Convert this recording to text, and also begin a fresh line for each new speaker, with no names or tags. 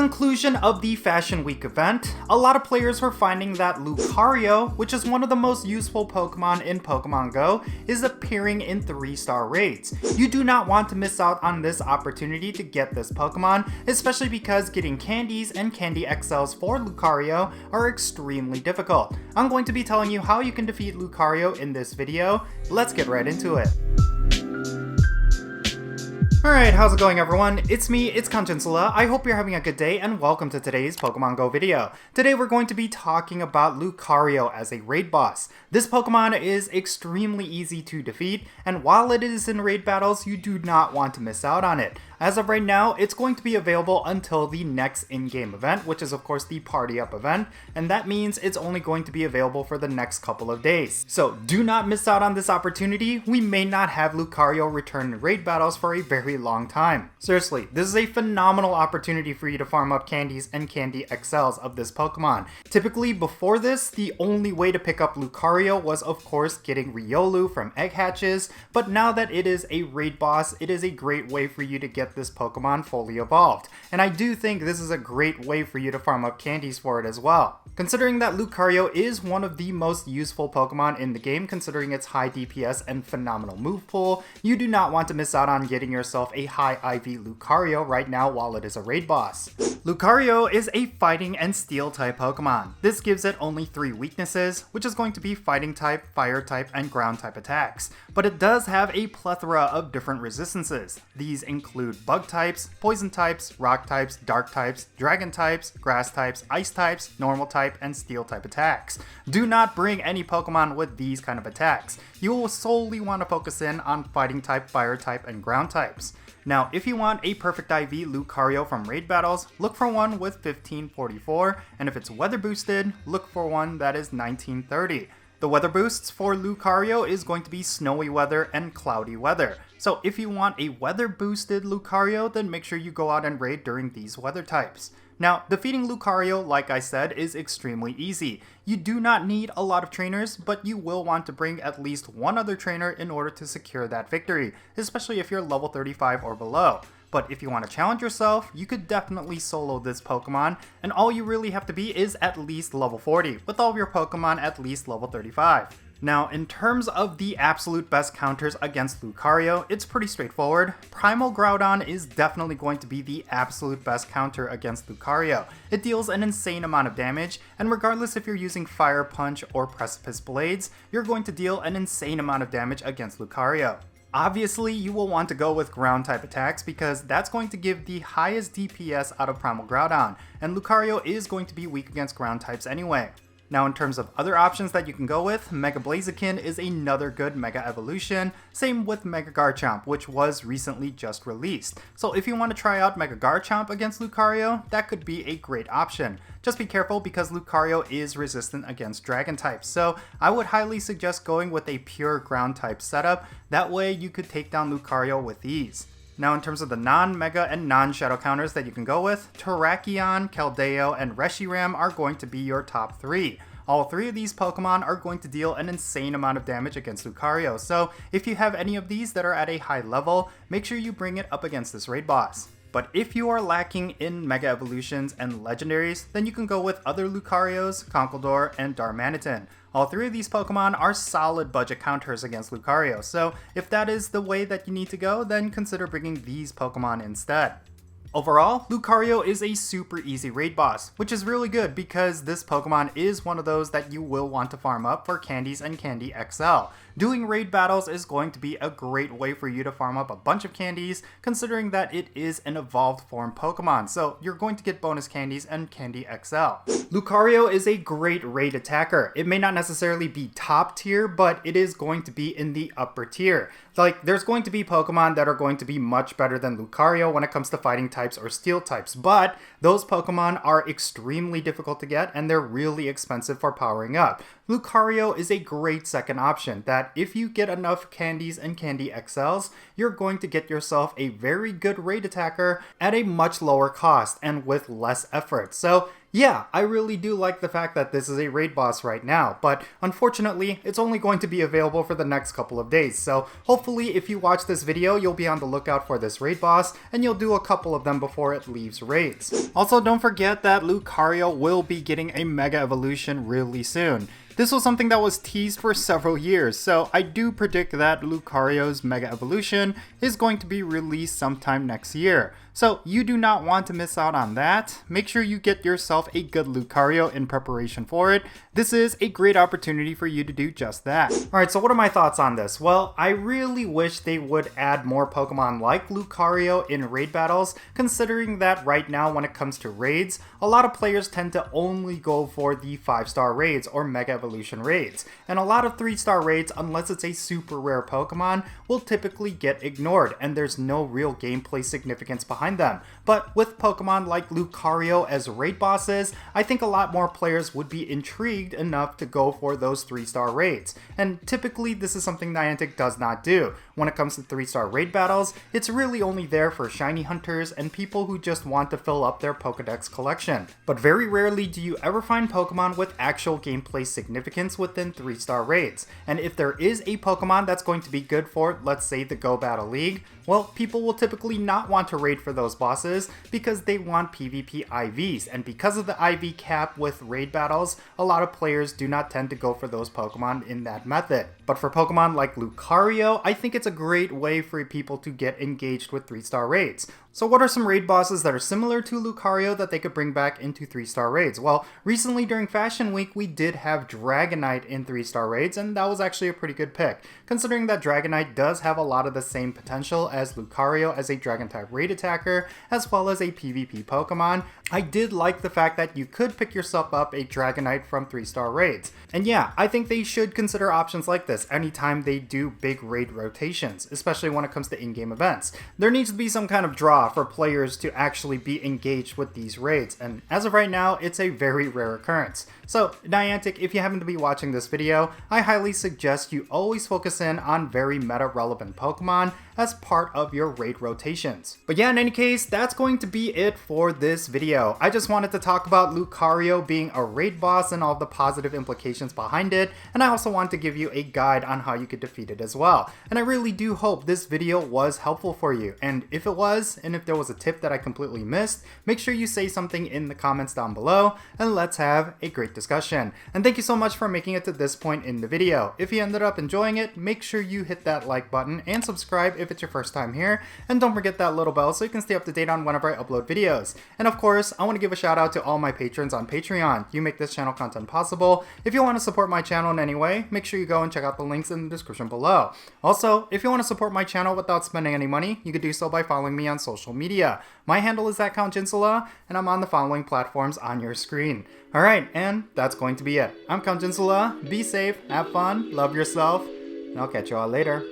the conclusion of the Fashion Week event, a lot of players were finding that Lucario, which is one of the most useful Pokemon in Pokemon GO, is appearing in 3-star raids. You do not want to miss out on this opportunity to get this Pokemon, especially because getting candies and candy XLs for Lucario are extremely difficult. I'm going to be telling you how you can defeat Lucario in this video. Let's get right into it. Alright, how's it going everyone? It's me, it's Jinsula. I hope you're having a good day and welcome to today's Pokemon GO video. Today we're going to be talking about Lucario as a raid boss. This Pokemon is extremely easy to defeat, and while it is in raid battles, you do not want to miss out on it. As of right now, it's going to be available until the next in-game event, which is of course the Party Up event, and that means it's only going to be available for the next couple of days. So do not miss out on this opportunity. We may not have Lucario return in raid battles for a very long time. Seriously, this is a phenomenal opportunity for you to farm up candies and candy XLs of this Pokemon. Typically before this, the only way to pick up Lucario was of course getting Riolu from egg hatches, but now that it is a raid boss, it is a great way for you to get this Pokemon fully evolved. And I do think this is a great way for you to farm up candies for it as well. Considering that Lucario is one of the most useful Pokemon in the game, considering its high DPS and phenomenal move pool, you do not want to miss out on getting yourself a high IV Lucario right now while it is a raid boss. Lucario is a fighting and steel type Pokemon. This gives it only 3 weaknesses, which is going to be fighting type, fire type, and ground type attacks. But it does have a plethora of different resistances. These include bug types, poison types, rock types, dark types, dragon types, grass types, ice types, normal type, and steel type attacks. Do not bring any Pokemon with these kind of attacks. You will solely want to focus in on fighting type, fire type, and ground types. Now, if you want a perfect IV Lucario from raid battles, look for one with 1544, and if it's weather boosted, look for one that is 1930. The weather boosts for Lucario is going to be snowy weather and cloudy weather. So if you want a weather boosted Lucario, then make sure you go out and raid during these weather types. Now, defeating Lucario, like I said, is extremely easy. You do not need a lot of trainers, but you will want to bring at least one other trainer in order to secure that victory, especially if you're level 35 or below. But if you want to challenge yourself, you could definitely solo this Pokemon, and all you really have to be is at least level 40, with all of your Pokemon at least level 35. Now, in terms of the absolute best counters against Lucario, it's pretty straightforward. Primal Groudon is definitely going to be the absolute best counter against Lucario. It deals an insane amount of damage, and regardless if you're using Fire Punch or Precipice Blades, you're going to deal an insane amount of damage against Lucario. Obviously, you will want to go with ground type attacks because that's going to give the highest DPS out of Primal Groudon, and Lucario is going to be weak against ground types anyway. Now in terms of other options that you can go with, Mega Blaziken is another good Mega Evolution, same with Mega Garchomp, which was recently just released. So if you want to try out Mega Garchomp against Lucario, that could be a great option. Just be careful because Lucario is resistant against Dragon types, so I would highly suggest going with a pure ground type setup, that way you could take down Lucario with ease. Now in terms of the non-Mega and non-Shadow counters that you can go with, Terrakion, Keldeo, and Reshiram are going to be your top 3. All 3 of these Pokemon are going to deal an insane amount of damage against Lucario, so if you have any of these that are at a high level, make sure you bring it up against this raid boss. But if you are lacking in Mega Evolutions and Legendaries, then you can go with other Lucarios, Conkeldurr, and Darmanitan. All 3 of these Pokemon are solid budget counters against Lucario, so if that is the way that you need to go, then consider bringing these Pokemon instead. Overall, Lucario is a super easy raid boss, which is really good because this Pokemon is one of those that you will want to farm up for candies and Candy XL. Doing raid battles is going to be a great way for you to farm up a bunch of candies, considering that it is an evolved form Pokemon, so you're going to get bonus candies and Candy XL. Lucario is a great raid attacker. It may not necessarily be top tier, but it is going to be in the upper tier. Like, there's going to be Pokemon that are going to be much better than Lucario when it comes to fighting types or steel types, but those Pokemon are extremely difficult to get and they're really expensive for powering up. Lucario is a great second option that if you get enough candies and Candy XLs, you're going to get yourself a very good raid attacker at a much lower cost and with less effort. So Yeah, I really do like the fact that this is a raid boss right now, but unfortunately, it's only going to be available for the next couple of days, so hopefully if you watch this video, you'll be on the lookout for this raid boss, and you'll do a couple of them before it leaves raids. Also, don't forget that Lucario will be getting a Mega Evolution really soon. This was something that was teased for several years, so I do predict that Lucario's Mega Evolution is going to be released sometime next year. So you do not want to miss out on that. Make sure you get yourself a good Lucario in preparation for it. This is a great opportunity for you to do just that. Alright, so what are my thoughts on this? Well, I really wish they would add more Pokemon like Lucario in raid battles, considering that right now when it comes to raids, a lot of players tend to only go for the 5-star raids or Mega Evolution raids. And a lot of 3-star raids, unless it's a super rare Pokemon, will typically get ignored and there's no real gameplay significance behind them. But with Pokemon like Lucario as raid bosses, I think a lot more players would be intrigued enough to go for those 3-star raids. And typically this is something Niantic does not do. When it comes to 3-star raid battles, it's really only there for shiny hunters and people who just want to fill up their Pokedex collection. But very rarely do you ever find Pokemon with actual gameplay significance within 3-star raids. And if there is a Pokemon that's going to be good for, let's say, the Go Battle League, well, people will typically not want to raid for those bosses because they want PvP IVs, and because of the IV cap with raid battles, a lot of players do not tend to go for those Pokemon in that method. But for Pokemon like Lucario, I think it's a great way for people to get engaged with 3-star raids. So what are some raid bosses that are similar to Lucario that they could bring back into 3-star raids? Well, recently during Fashion Week, we did have Dragonite in 3-star raids, and that was actually a pretty good pick, considering that Dragonite does have a lot of the same potential as Lucario as a Dragon-type raid attacker, as well as a PvP Pokemon. I did like the fact that you could pick yourself up a Dragonite from 3-star raids. And yeah, I think they should consider options like this anytime they do big raid rotations, especially when it comes to in-game events. There needs to be some kind of draw for players to actually be engaged with these raids, and as of right now, it's a very rare occurrence. So Niantic, if you happen to be watching this video, I highly suggest you always focus in on very meta-relevant Pokemon as part of your raid rotations. But yeah, in any case, that's going to be it for this video. I just wanted to talk about Lucario being a raid boss and all the positive implications behind it, and I also want to give you a guide on how you could defeat it as well. And I really do hope this video was helpful for you, and if it was, and if there was a tip that I completely missed, make sure you say something in the comments down below, and let's have a great discussion. And thank you so much for making it to this point in the video. If you ended up enjoying it, make sure you hit that like button and subscribe if it's your first time here, and don't forget that little bell so you can stay up to date on whenever I upload videos. And of course, I want to give a shout out to all my patrons on Patreon. You make this channel content possible. If you want to support my channel in any way, make sure you go and check out the links in the description below. Also, if you want to support my channel without spending any money, you could do so by following me on social media. My handle is @Jinsula, and I'm on the following platforms on your screen. Alright, and that's going to be it. I'm Jinsula. Be safe, have fun, love yourself, and I'll catch you all later.